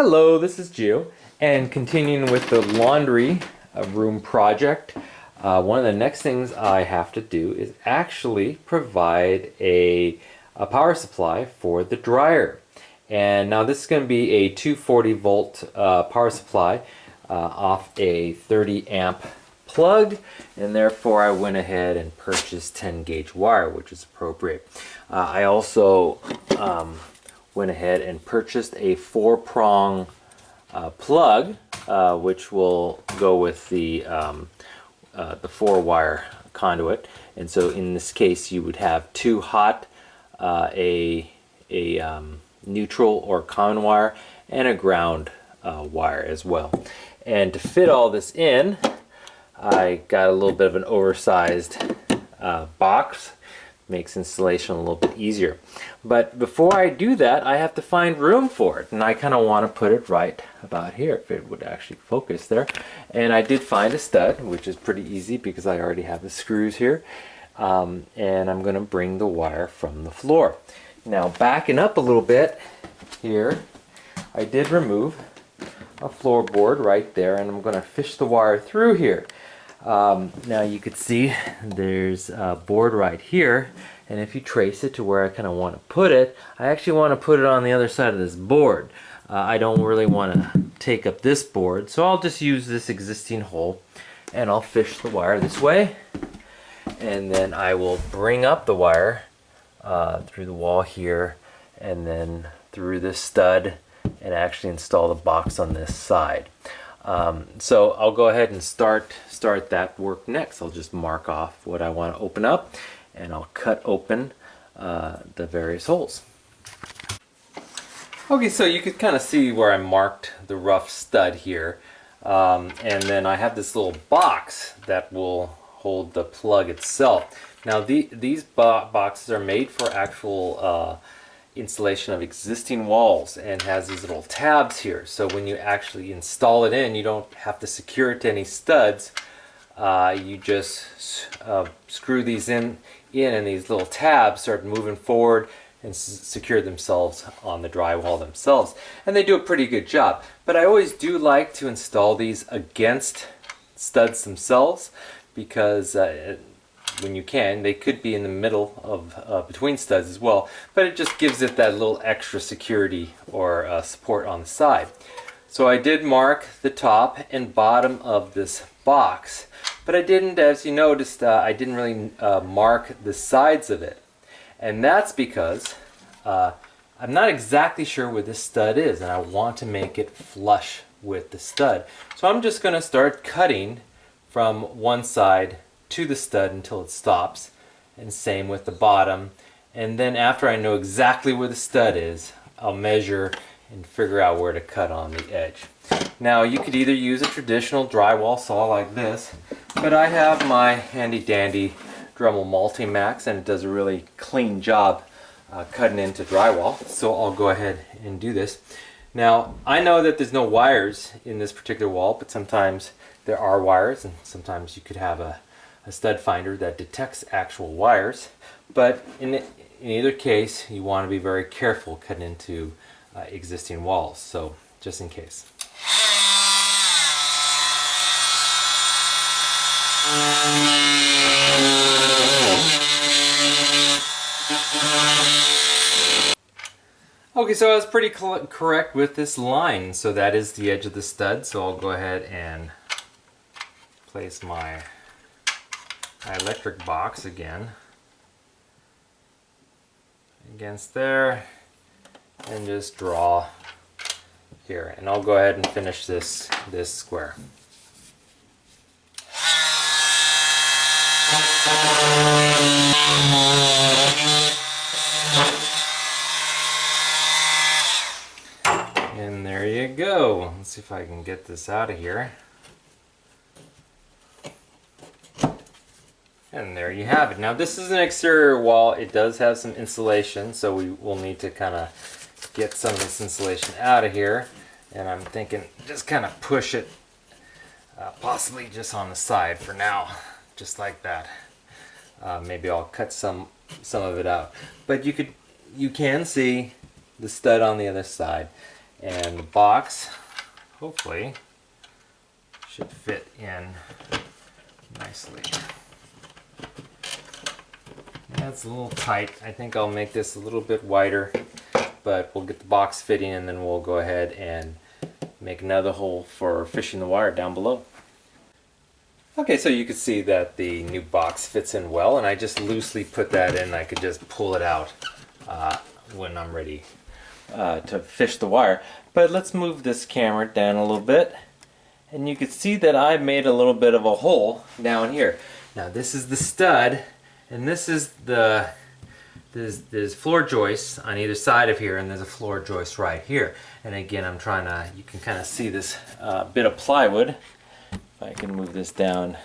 Hello, this is Gio, and continuing with the laundry room project, one of the next things I have to do is actually provide a power supply for the dryer. And now this is going to be a 240 volt power supply off a 30 amp plug, and therefore I went ahead and purchased 10 gauge wire, which is appropriate. I also went ahead and purchased a 4-prong plug, which will go with the 4-wire conduit. And so in this case, you would have 2 hot, a neutral or common wire, and a ground wire as well. And to fit all this in, I got a little bit of an oversized box. Makes installation a little bit easier. But before I do that, I have to find room for it, and I kind of want to put it right about here if it would actually focus there. And I did find a stud, which is pretty easy because I already have the screws here, and I'm going to bring the wire from the floor. Now backing up a little bit here, I did remove a floorboard right there, and I'm going to fish the wire through here. Now you could see there's a board right here, and if you trace it to where I kind of want to put it, I actually want to put it on the other side of this board. I don't really want to take up this board, so I'll just use this existing hole, and I'll fish the wire this way, and then I will bring up the wire through the wall here, and then through this stud, and actually install the box on this side. So I'll go ahead and start that work next. I'll just mark off what I want to open up, and I'll cut open the various holes. Okay, so you could kind of see where I marked the rough stud here, and then I have this little box that will hold the plug itself. Now these boxes are made for actual installation of existing walls, and has these little tabs here, so when you actually install it in, you don't have to secure it to any studs. You just screw these in, and these little tabs start moving forward and secure themselves on the drywall themselves, and they do a pretty good job. But I always do like to install these against studs themselves, because when you can, they could be in the middle of between studs as well, but it just gives it that little extra security or support on the side. So I did mark the top and bottom of this box, but I didn't, as you noticed, I didn't really mark the sides of it, and that's because I'm not exactly sure where this stud is, and I want to make it flush with the stud. So I'm just going to start cutting from one side to the stud until it stops, and same with the bottom. And then after I know exactly where the stud is, I'll measure and figure out where to cut on the edge. Now you could either use a traditional drywall saw like this, but I have my handy dandy Dremel Multimax, and it does a really clean job cutting into drywall, so I'll go ahead and do this. Now I know that there's no wires in this particular wall, but sometimes there are wires, and sometimes you could have a stud finder that detects actual wires. But in either case, you want to be very careful cutting into existing walls, so just in case. Okay, so I was pretty correct with this line, so that is the edge of the stud, so I'll go ahead and place my electric box again against there, and just draw here, and I'll go ahead and finish this square. And there you go. Let's see if I can get this out of here. And there you have it. Now this is an exterior wall. It does have some insulation, so we will need to kind of get some of this insulation out of here. And I'm thinking just kind of push it, possibly just on the side for now, just like that. Maybe I'll cut some of it out. But you can see the stud on the other side, And the box, hopefully, should fit in nicely. That's a little tight. I think I'll make this a little bit wider, but we'll get the box fitting and then we'll go ahead and make another hole for fishing the wire down below. Okay, so you can see that the new box fits in well, and I just loosely put that in. I could just pull it out when I'm ready to fish the wire. But let's move this camera down a little bit, and you can see that I made a little bit of a hole down here. Now this is the stud, and this is there's floor joists on either side of here, and there's a floor joist right here. And again, I'm trying to, you can kind of see this bit of plywood. If I can move this down,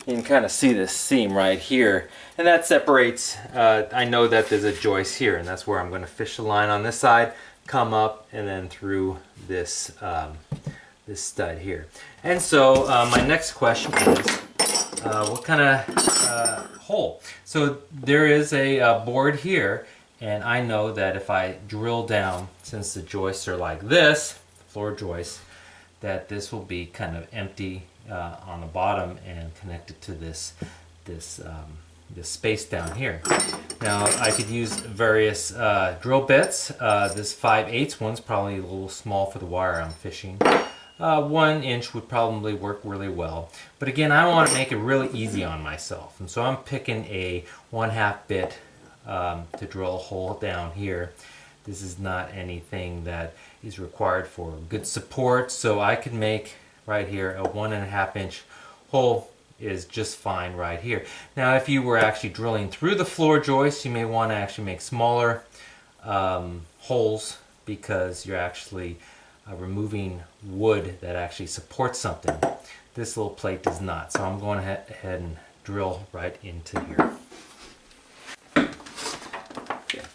you can kind of see this seam right here, and that separates. I know that there's a joist here, and that's where I'm going to fish the line on this side, come up, and then through this this stud here. And so my next question is, what kind of hole? So there is a board here, and I know that if I drill down, since the joists are like this, floor joists, that this will be kind of empty on the bottom and connected to this space down here. Now I could use various drill bits. This 5/8 one's probably a little small for the wire I'm fishing. 1 inch would probably work really well. But again, I want to make it really easy on myself, and so I'm picking a 1/2 bit to drill a hole down here. This is not anything that is required for good support, so I could make right here a 1.5 inch hole is just fine right here. Now if you were actually drilling through the floor joist, you may want to actually make smaller holes, because you're actually removing wood that actually supports something. This little plate does not, so I'm going ahead and drill right into here.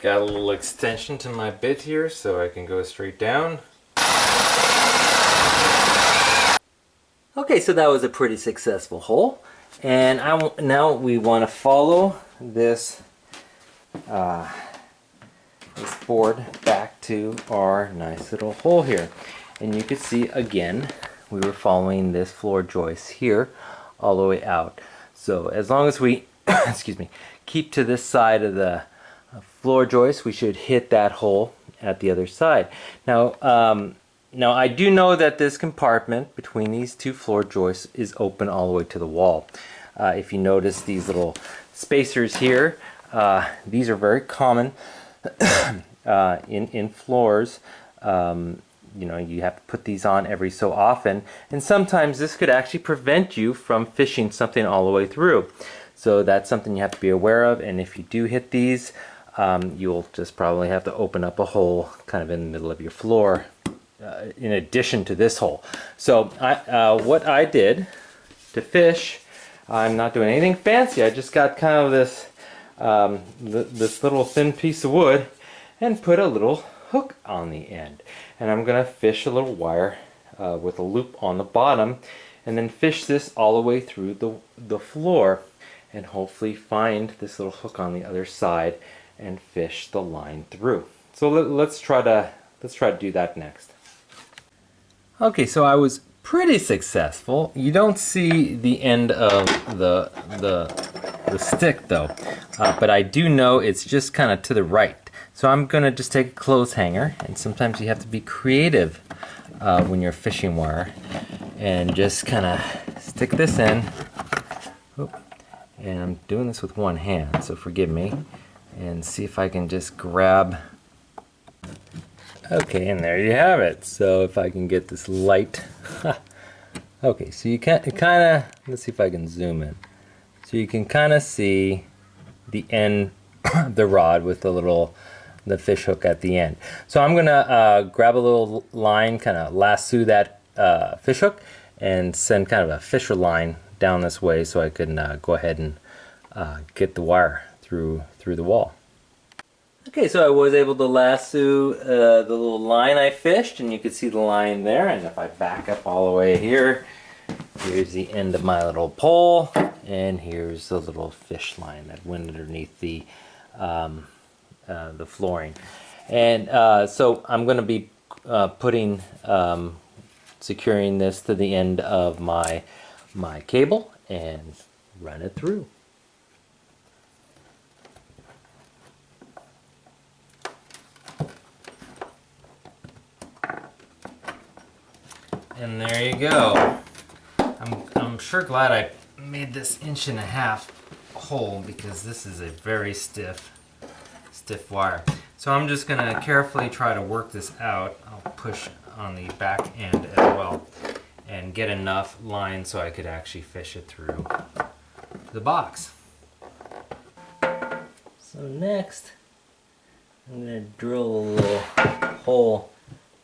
Got a little extension to my bit here so I can go straight down. Okay, so that was a pretty successful hole, and now we want to follow this this board back to our nice little hole here. And you can see again, we were following this floor joist here all the way out. So as long as we excuse me, keep to this side of the floor joist, we should hit that hole at the other side. Now now I do know that this compartment between these two floor joists is open all the way to the wall. If you notice these little spacers here, these are very common in floors. You know, you have to put these on every so often, and sometimes this could actually prevent you from fishing something all the way through. So that's something you have to be aware of, and if you do hit these, you'll just probably have to open up a hole kind of in the middle of your floor in addition to this hole. So what I did to fish, I'm not doing anything fancy. I just got kind of this this little thin piece of wood and put a little hook on the end, and I'm gonna fish a little wire with a loop on the bottom, and then fish this all the way through the floor, and hopefully find this little hook on the other side and fish the line through. So let's try to do that next. Okay, so I was pretty successful. You don't see the end of the stick though, but I do know it's just kind of to the right. So I'm gonna just take a clothes hanger, and sometimes you have to be creative when you're fishing wire, and just kind of stick this in. Oop. And I'm doing this with one hand, so forgive me, and see if I can just grab. Okay, and there you have it. So if I can get this light. Okay, so you can kind of, let's see if I can zoom in. So you can kind of see the end of the rod with the fish hook at the end. So I'm gonna grab a little line, kind of lasso that fish hook, and send kind of a fisher line down this way so I can go ahead and get the wire through the wall. Okay, so I was able to lasso the little line I fished, and you can see the line there. And if I back up all the way here, here's the end of my little pole, and here's the little fish line that went underneath the flooring. And so I'm going to be securing this to the end of my cable and run it through. And there you go. I'm sure glad I made this 1.5 inch hole, because this is a very stiff wire. So I'm just going to carefully try to work this out. I'll push on the back end as well and get enough line so I could actually fish it through the box. So next, I'm going to drill a little hole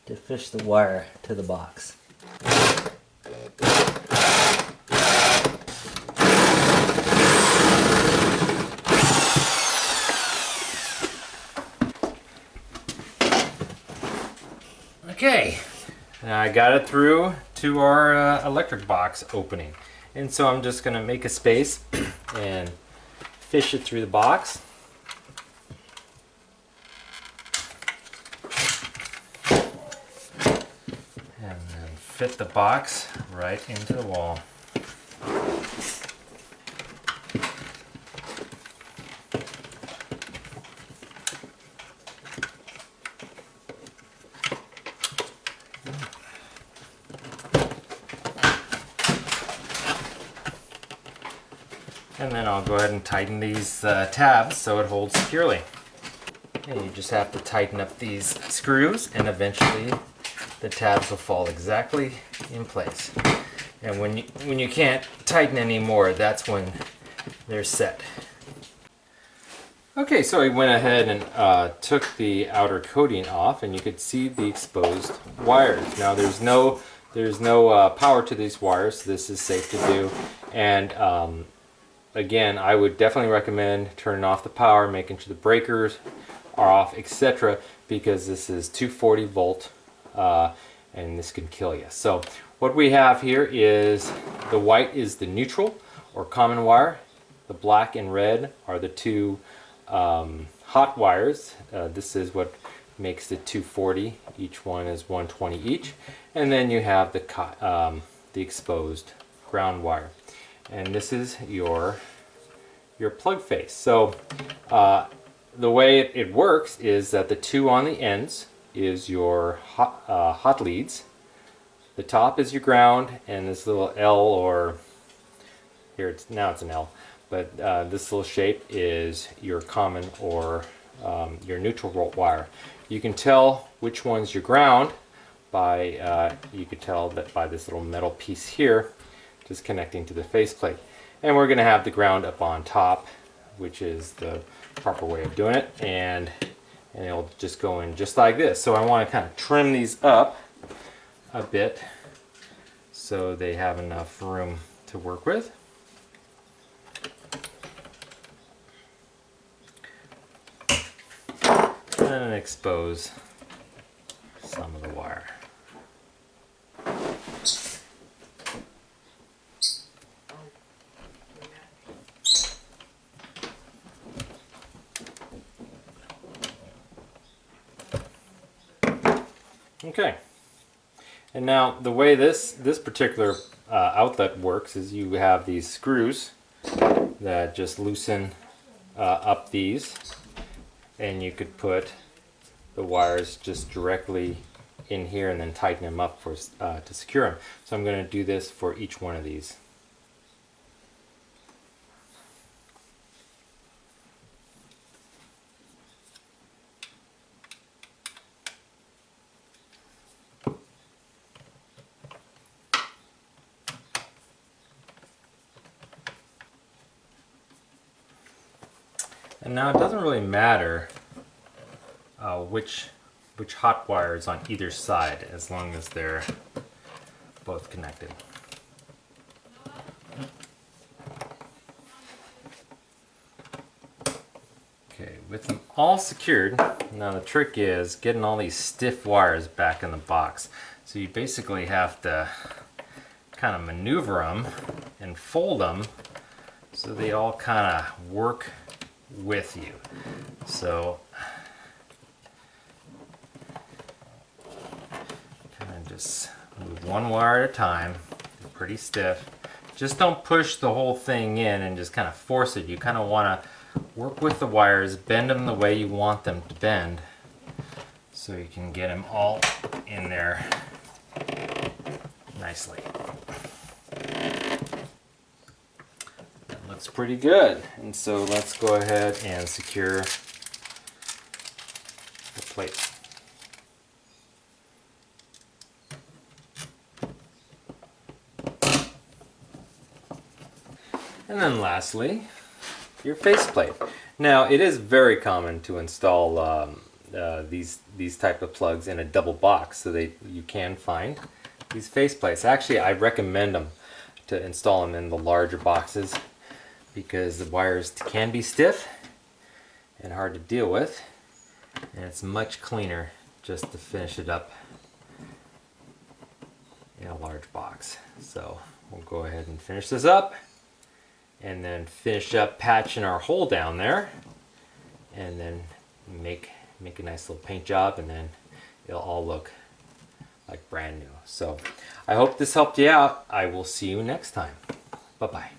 to fish the wire to the box. Okay, now I got it through to our electric box opening, and so I'm just going to make a space and fish it through the box. And then fit the box right into the wall. And then I'll go ahead and tighten these tabs so it holds securely. And you just have to tighten up these screws, and eventually the tabs will fall exactly in place. And when you can't tighten anymore, that's when they're set. Okay, so I went ahead and took the outer coating off, and you could see the exposed wires. Now there's no power to these wires, so this is safe to do. And again, I would definitely recommend turning off the power, making sure the breakers are off, etc., because this is 240 volt and this can kill you. So what we have here is the white is the neutral or common wire. The black and red are the two hot wires. This is what makes it 240. Each one is 120 each. And then you have the exposed ground wire. And this is your plug face. So the way it works is that the two on the ends is your hot leads. The top is your ground, and this little L, or here now it's an L, but this little shape is your common or your neutral volt wire. You can tell which one's your ground by you could tell that by this little metal piece here, just connecting to the faceplate. And we're going to have the ground up on top, which is the proper way of doing it, and it'll just go in just like this. So I want to kind of trim these up a bit so they have enough room to work with. And then expose some of the wire. Okay, and now the way this particular outlet works is you have these screws that just loosen up these, and you could put the wires just directly in here and then tighten them up for to secure them. So I'm going to do this for each one of these. And now it doesn't really matter which hot wire is on either side, as long as they're both connected. Okay, with them all secured, now the trick is getting all these stiff wires back in the box. So you basically have to kind of maneuver them and fold them so they all kind of work with you. Just move one wire at a time. They're pretty stiff. Just don't push the whole thing in and just kind of force it. You kind of want to work with the wires, bend them the way you want them to bend, so you can get them all in there nicely. That looks pretty good. And so let's go ahead and secure the plate. And then lastly, your faceplate. Now it is very common to install these type of plugs in a double box, so you can find these faceplates. Actually, I recommend them to install them in the larger boxes because the wires can be stiff and hard to deal with, and it's much cleaner just to finish it up in a large box. So we'll go ahead and finish this up, and then finish up patching our hole down there, and then make a nice little paint job, and then it'll all look like brand new. So I hope this helped you out. I will see you next time. Bye-bye.